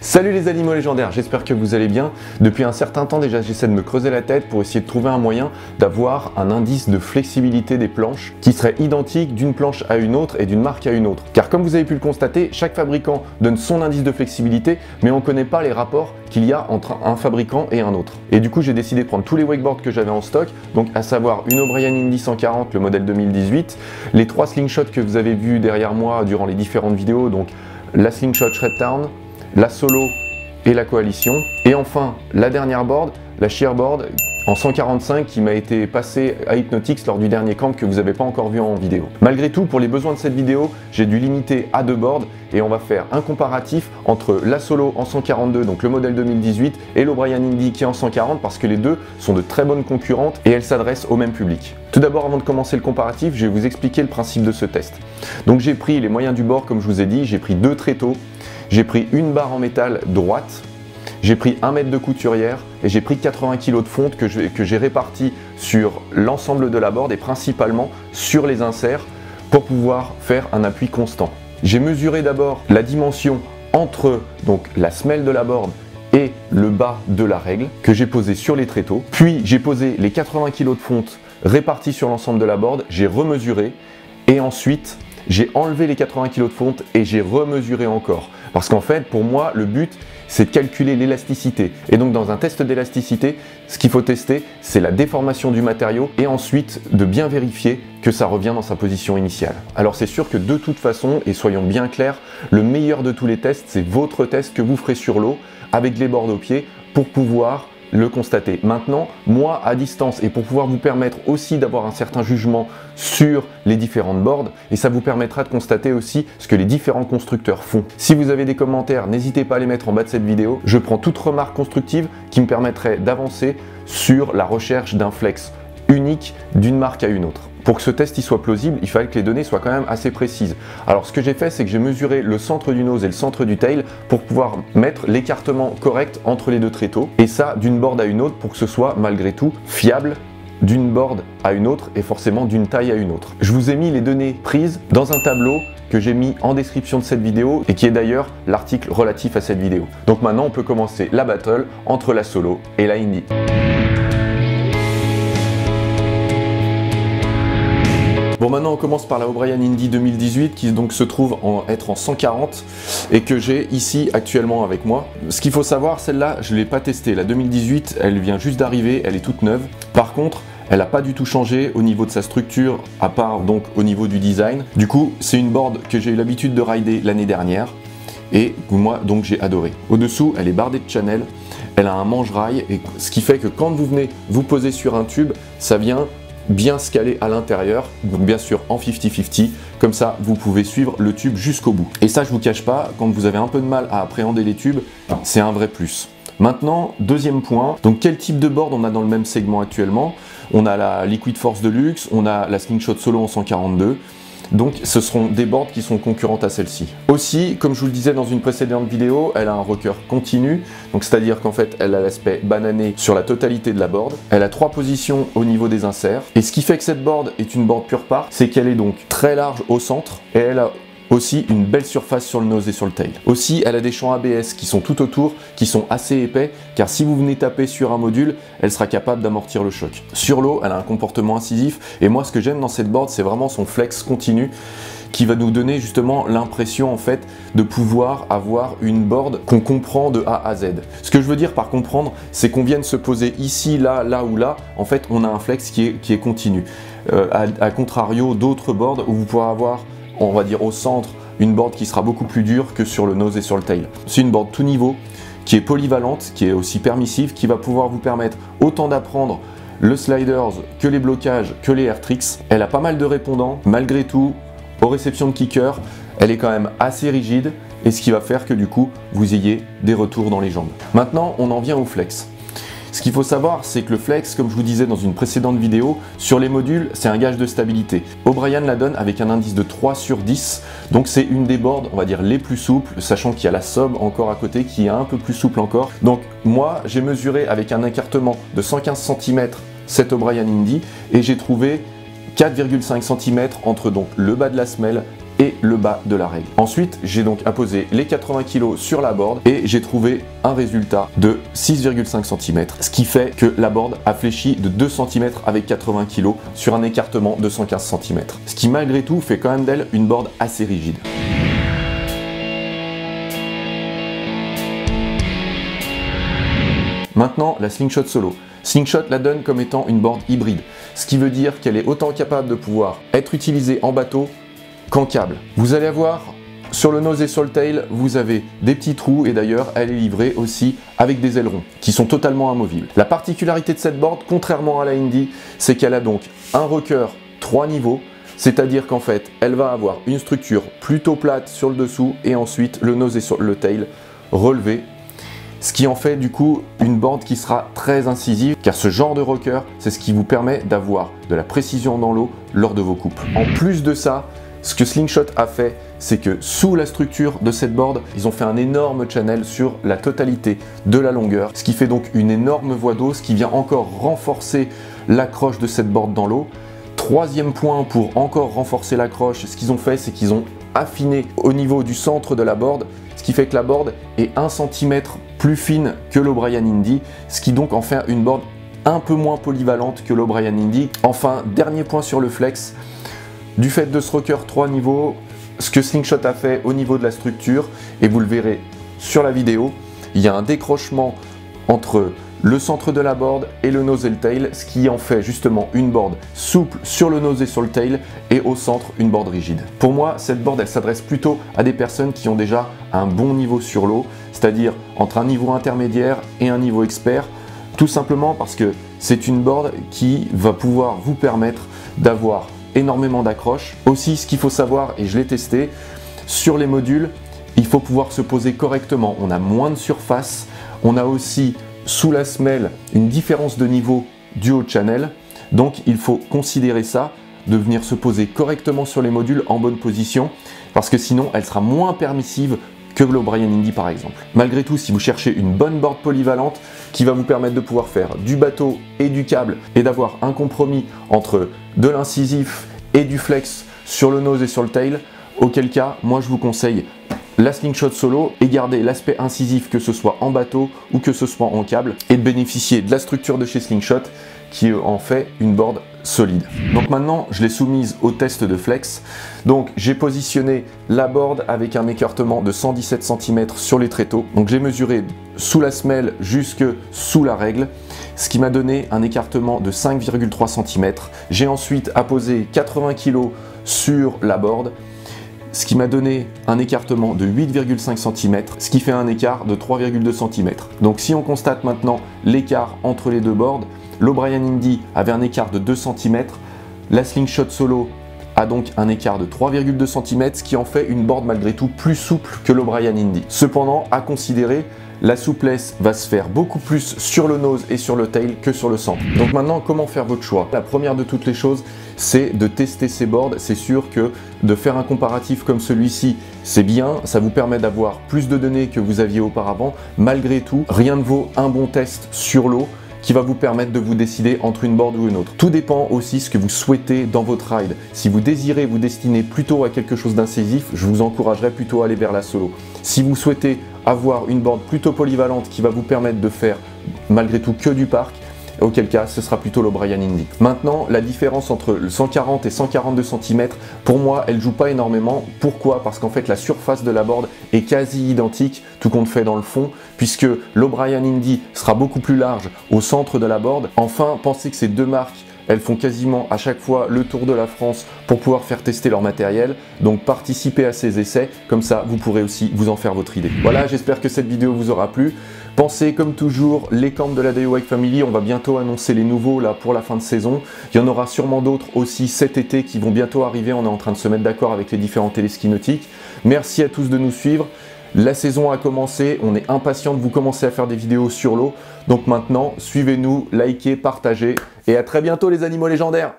Salut les animaux légendaires, j'espère que vous allez bien. Depuis un certain temps déjà, j'essaie de me creuser la tête pour essayer de trouver un moyen d'avoir un indice de flexibilité des planches qui serait identique d'une planche à une autre et d'une marque à une autre. Car comme vous avez pu le constater, chaque fabricant donne son indice de flexibilité, mais on ne connaît pas les rapports qu'il y a entre un fabricant et un autre. Et du coup, j'ai décidé de prendre tous les wakeboards que j'avais en stock, donc à savoir une O'Brien Indy 140, le modèle 2018, les 3 slingshots que vous avez vus derrière moi durant les différentes vidéos, donc la slingshot Shredtown, la Solo et la Coalition, et enfin la dernière board, la Shearboard en 145 qui m'a été passée à Hypnotix lors du dernier camp que vous n'avez pas encore vu en vidéo. Malgré tout, pour les besoins de cette vidéo, j'ai dû limiter à 2 boards et on va faire un comparatif entre la Solo en 142, donc le modèle 2018, et l'O'Brien Indy qui est en 140 parce que les deux sont de très bonnes concurrentes et elles s'adressent au même public. Tout d'abord, avant de commencer le comparatif, je vais vous expliquer le principe de ce test. Donc j'ai pris les moyens du bord comme je vous ai dit, j'ai pris 2 tréteaux, j'ai pris une barre en métal droite, j'ai pris 1 mètre de couturière et j'ai pris 80 kg de fonte que j'ai réparti sur l'ensemble de la board et principalement sur les inserts pour pouvoir faire un appui constant. J'ai mesuré d'abord la dimension entre donc la semelle de la board et le bas de la règle que j'ai posé sur les tréteaux. Puis j'ai posé les 80 kg de fonte répartis sur l'ensemble de la board, j'ai remesuré et ensuite j'ai enlevé les 80 kg de fonte et j'ai remesuré encore. Parce qu'en fait, pour moi, le but, c'est de calculer l'élasticité. Et donc, dans un test d'élasticité, ce qu'il faut tester, c'est la déformation du matériau et ensuite de bien vérifier que ça revient dans sa position initiale. Alors, c'est sûr que de toute façon, et soyons bien clairs, le meilleur de tous les tests, c'est votre test que vous ferez sur l'eau avec les boards au pied pour pouvoir le constater. Maintenant, moi à distance et pour pouvoir vous permettre aussi d'avoir un certain jugement sur les différentes boards et ça vous permettra de constater aussi ce que les différents constructeurs font. Si vous avez des commentaires, n'hésitez pas à les mettre en bas de cette vidéo. Je prends toute remarque constructive qui me permettrait d'avancer sur la recherche d'un flex unique d'une marque à une autre. Pour que ce test y soit plausible, il fallait que les données soient quand même assez précises. Alors ce que j'ai fait, c'est que j'ai mesuré le centre du nose et le centre du tail pour pouvoir mettre l'écartement correct entre les deux tréteaux. Et ça, d'une board à une autre pour que ce soit malgré tout fiable d'une board à une autre et forcément d'une taille à une autre. Je vous ai mis les données prises dans un tableau que j'ai mis en description de cette vidéo et qui est d'ailleurs l'article relatif à cette vidéo. Donc maintenant, on peut commencer la battle entre la Solo et la Indy. Bon, maintenant on commence par la O'Brien Indy 2018 qui donc se trouve être en 140 et que j'ai ici actuellement avec moi. Ce qu'il faut savoir, celle-là je ne l'ai pas testée. La 2018 elle vient juste d'arriver, elle est toute neuve. Par contre elle n'a pas du tout changé au niveau de sa structure à part donc au niveau du design. Du coup c'est une board que j'ai eu l'habitude de rider l'année dernière et que moi donc j'ai adoré. Au-dessous elle est bardée de channel, elle a un manche-rail et ce qui fait que quand vous venez vous poser sur un tube, ça vient bien se caler à l'intérieur, donc bien sûr en 50-50, comme ça vous pouvez suivre le tube jusqu'au bout. Et ça je vous cache pas, quand vous avez un peu de mal à appréhender les tubes, c'est un vrai plus. Maintenant, deuxième point, donc quel type de board on a dans le même segment actuellement? On a la Liquid Force Deluxe, on a la Slingshot Solo en 142. Donc ce seront des boards qui sont concurrentes à celle-ci. Aussi, comme je vous le disais dans une précédente vidéo, elle a un rocker continu, donc c'est-à-dire qu'en fait elle a l'aspect banané sur la totalité de la board. Elle a 3 positions au niveau des inserts. Et ce qui fait que cette board est une board pure part, c'est qu'elle est donc très large au centre et elle a aussi une belle surface sur le nose et sur le tail. Aussi, elle a des champs ABS qui sont tout autour, qui sont assez épais, car si vous venez taper sur un module, elle sera capable d'amortir le choc. Sur l'eau, elle a un comportement incisif, et moi ce que j'aime dans cette board, c'est vraiment son flex continu, qui va nous donner justement l'impression en fait de pouvoir avoir une board qu'on comprend de A à Z. Ce que je veux dire par comprendre, c'est qu'on vienne se poser ici, là, là ou là, en fait on a un flex qui est continu. À contrario d'autres boards où vous pourrez avoir, on va dire au centre, une board qui sera beaucoup plus dure que sur le nose et sur le tail. C'est une board tout niveau, qui est polyvalente, qui est aussi permissive, qui va pouvoir vous permettre autant d'apprendre le sliders que les blocages, que les air tricks. Elle a pas mal de répondants, malgré tout, aux réceptions de kicker, elle est quand même assez rigide et ce qui va faire que du coup, vous ayez des retours dans les jambes. Maintenant, on en vient au flex. Ce qu'il faut savoir, c'est que le flex, comme je vous disais dans une précédente vidéo, sur les modules, c'est un gage de stabilité. O'Brien la donne avec un indice de 3 sur 10, donc c'est une des boards, on va dire, les plus souples, sachant qu'il y a la Sob encore à côté qui est un peu plus souple encore. Donc moi, j'ai mesuré avec un écartement de 115 cm cette O'Brien Indy et j'ai trouvé 4,5 cm entre donc le bas de la semelle et le bas de la règle. Ensuite, j'ai donc apposé les 80 kg sur la board et j'ai trouvé un résultat de 6,5 cm, ce qui fait que la board a fléchi de 2 cm avec 80 kg sur un écartement de 115 cm. Ce qui malgré tout fait quand même d'elle une board assez rigide. Maintenant, la Slingshot Solo. Slingshot la donne comme étant une board hybride, ce qui veut dire qu'elle est autant capable de pouvoir être utilisée en bateau qu'en câble. Vous allez avoir sur le nose et sur le tail, vous avez des petits trous et d'ailleurs elle est livrée aussi avec des ailerons qui sont totalement amovibles. La particularité de cette board, contrairement à la Indy, c'est qu'elle a donc un rocker 3 niveaux, c'est-à-dire qu'en fait elle va avoir une structure plutôt plate sur le dessous et ensuite le nose et sur le tail relevé. Ce qui en fait du coup une board qui sera très incisive car ce genre de rocker, c'est ce qui vous permet d'avoir de la précision dans l'eau lors de vos coupes. En plus de ça, ce que Slingshot a fait, c'est que sous la structure de cette board, ils ont fait un énorme channel sur la totalité de la longueur, ce qui fait donc une énorme voie d'eau, ce qui vient encore renforcer l'accroche de cette board dans l'eau. Troisième point pour encore renforcer l'accroche, ce qu'ils ont fait, c'est qu'ils ont affiné au niveau du centre de la board, ce qui fait que la board est 1 cm plus fine que l'O'Brien Indy, ce qui donc en fait une board un peu moins polyvalente que l'O'Brien Indy. Enfin, dernier point sur le flex, du fait de ce rocker 3 niveaux, ce que Slingshot a fait au niveau de la structure, et vous le verrez sur la vidéo, il y a un décrochement entre le centre de la board et le nose et le tail, ce qui en fait justement une board souple sur le nose et sur le tail et au centre une board rigide. Pour moi, cette board elle s'adresse plutôt à des personnes qui ont déjà un bon niveau sur l'eau, c'est-à-dire entre un niveau intermédiaire et un niveau expert, tout simplement parce que c'est une board qui va pouvoir vous permettre d'avoir énormément d'accroche. Aussi, ce qu'il faut savoir, et je l'ai testé, sur les modules, il faut pouvoir se poser correctement. On a moins de surface, on a aussi sous la semelle une différence de niveau du haut de channel, donc il faut considérer ça, de venir se poser correctement sur les modules en bonne position, parce que sinon elle sera moins permissive que l'O'Brien Indy par exemple. Malgré tout, si vous cherchez une bonne board polyvalente qui va vous permettre de pouvoir faire du bateau et du câble et d'avoir un compromis entre de l'incisif et du flex sur le nose et sur le tail, auquel cas, moi je vous conseille la Slingshot Solo et garder l'aspect incisif que ce soit en bateau ou que ce soit en câble et de bénéficier de la structure de chez Slingshot qui en fait une board solide. Donc maintenant, je l'ai soumise au test de flex. Donc j'ai positionné la board avec un écartement de 117 cm sur les tréteaux. Donc j'ai mesuré sous la semelle jusque sous la règle, ce qui m'a donné un écartement de 5,3 cm. J'ai ensuite apposé 80 kg sur la board, ce qui m'a donné un écartement de 8,5 cm, ce qui fait un écart de 3,2 cm. Donc si on constate maintenant l'écart entre les deux boards, l'O'Brien Indy avait un écart de 2 cm, la Slingshot Solo a donc un écart de 3,2 cm, ce qui en fait une board malgré tout plus souple que l'O'Brien Indy. Cependant, à considérer, la souplesse va se faire beaucoup plus sur le nose et sur le tail que sur le centre. Donc maintenant, comment faire votre choix? La première de toutes les choses, c'est de tester ces boards. C'est sûr que de faire un comparatif comme celui-ci, c'est bien, ça vous permet d'avoir plus de données que vous aviez auparavant. Malgré tout, rien ne vaut un bon test sur l'eau qui va vous permettre de vous décider entre une board ou une autre. Tout dépend aussi ce que vous souhaitez dans votre ride. Si vous désirez vous destiner plutôt à quelque chose d'incisif, je vous encouragerais plutôt à aller vers la Solo. Si vous souhaitez avoir une board plutôt polyvalente qui va vous permettre de faire malgré tout que du parc, auquel cas ce sera plutôt l'O'Brien Indy. Maintenant, la différence entre le 140 et 142 cm, pour moi, elle joue pas énormément. Pourquoi? Parce qu'en fait, la surface de la board est quasi identique, tout compte fait dans le fond, puisque l'O'Brien Indy sera beaucoup plus large au centre de la board. Enfin, pensez que ces deux marques, elles font quasiment à chaque fois le tour de la France pour pouvoir faire tester leur matériel. Donc participez à ces essais, comme ça vous pourrez aussi vous en faire votre idée. Voilà, j'espère que cette vidéo vous aura plu. Pensez comme toujours les camps de la DIY Family, on va bientôt annoncer les nouveaux là pour la fin de saison. Il y en aura sûrement d'autres aussi cet été qui vont bientôt arriver, on est en train de se mettre d'accord avec les différents téléskis nautiques. Merci à tous de nous suivre. La saison a commencé, on est impatient de vous commencer à faire des vidéos sur l'eau. Donc maintenant, suivez-nous, likez, partagez et à très bientôt les animaux légendaires.